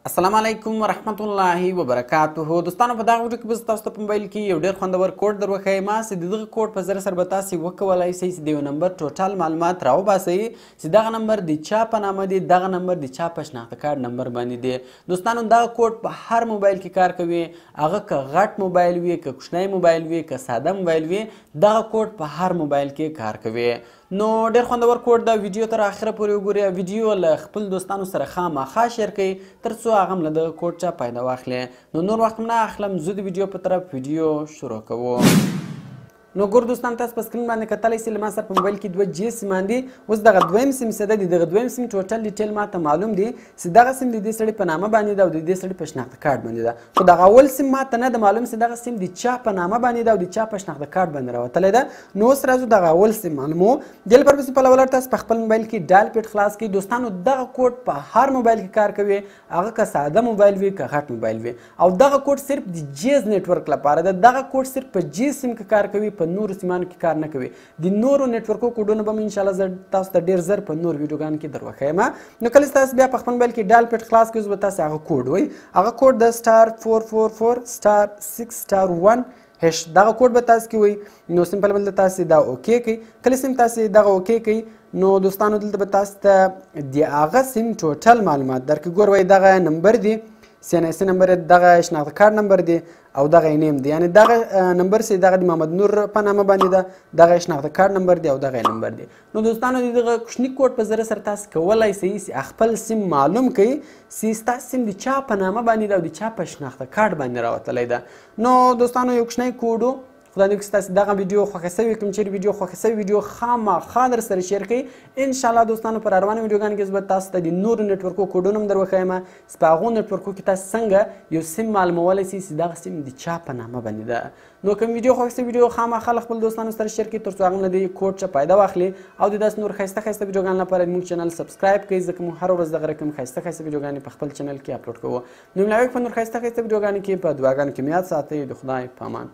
السلام علیکم ورحمت الله وبرکاته. دوستانو په دغه ویډیو کې به تاسو ته په موبایل کې یو ډېر خوندور کوډ در وښیم چې د دغه کوډ په ذریعه سره به تاسې وکولی شئ چې د یو نمبر ټوټل معلومات راوباسئ چې دغه نمبر د چا په نامه دی، دغه نمبر د چا په شناخته کارت نمبر باندې دی. دوستانو دغه کوډ په هر موبایل کې کار کوي، هغه که غټ موبایل وي، که کوچنی موبایل وي، که ساده موبایل وي، دغه کوډ په هر موبایل کې کار کوي. نو ډېر خوندور کوډ دا ویډیو تر اخره پورې وګورئ، ویډیو له خپل دوستانو سره خامخا شیر کړئ تر څو هغه هم له دغه کوډ څخه فایده واخلي. نو نور وخت نه اخلم، زه د ویډیو په طرف ویډیو شروع کوو. نو ګور دوستان تاسو په سکرین باندې کتلی شئ له ما سره په موبایل کې دوه جی سیمان دي. اوس دغه دویم سیم څه دی، دغه دویم سیم ټوټل ډیټیل ماته معلوم دی چې دغه سیم د دې سړي په نامه باندې ده او د دې سړي په شناخته کارت باندې ده، خو دغه اول سیم ماته نه ده معلوم چې دغه سیم د چا په نامه باندې ده او د چا په شناخته کارت باندې راوتلی ده. نو اوس راځو دغه اول سیم معلومو. دې لپاره به په لومړي تاسو په خپل موبایل کې ډایل پیډ خلاص کړئ. دوستانو دغه کوډ په هر موبایل کې کار کوي، هغه که ساده موبایل وي که غټ موبایل وي، او دغه کوډ صرف د جیز نیټورک لپاره ده. دغه کوډ صرف په جیز سیم کې کار کوي، په نورو سیمانو کې کار نه کوي. د نورو نیټورکو کوډونه به ان شاء الله زه تاسو ته ډیر زر په نور ویډیوګانو کې در وښیم. نو کله تاسو بیا په خپل موبایل کې ډایل پیډ خلاص کړئ، به تاسو هغه کوډ وایي، هغه کوډ د *444*6*1# دغه کوډ به تاسو کې وایي. نو سمپل بل تاسو دا اوکې کوئ. کله سیم تاسو دغه اوکې کوئ نو دوستانو دلته به تاسو ته د هغه سیم ټوټل معلومات درکړي. ګور وایي دغه نمبر دی، CNC نمبر، دغه شناخته کارت نمبر دی او دغه نیم دی، یعنی دغه نمبر چې دغه د محمد نور په نامه باندې ده، دغه شناخته کارت نمبر دی او دغه نمبر دی. نو دوستانو دغه کوچني کوډ په ذریعه سره تاسو کولی شئ چې خپل سیم معلوم کړئ چې ستاسو سیم د چا په نامه باندې ده او د چا په شناخته کارت باندې راوتلی ده. نو دوستانو یو کوچنی کوډ و، خدای دې وکړي تاسو دغه ویډیو خوښه شوې، کوم چیرې ویډیو خوښه شوې ویډیو خامخا در سره شیر کړئ. انشاءالله دوستانو په روانو ویډیوګانو کې زه به تاسو ته د نورو نیټورکو کوډونه هم در وښیم چې په هغو نیټورکو کې تاسو څنګه یو سیم معلومولی شئ چې دغه سیم د چا په نامه باندې ده. نو کوم ویډیو خوښه شوې ویډیو خامخا له خپل دوستانو سره شیر کړئ تر څو هغه هم له دې کوډ څخه فایده واخلي او د داسې نور ښایسته ښایسته ویډیوګانو لپاره زموږ چینل سبسکرایب کړئ، ځکه موږ هره ورځ دغه رقم ښایسته ښایسته ویډیوګانې په خپل چینل کې اپلوډ کوو. نو ملاوي په نور ښایسته ښایسته ویډیوګانو کې په دعاګانو کې مې یاد ساتئ. د خدای په امان.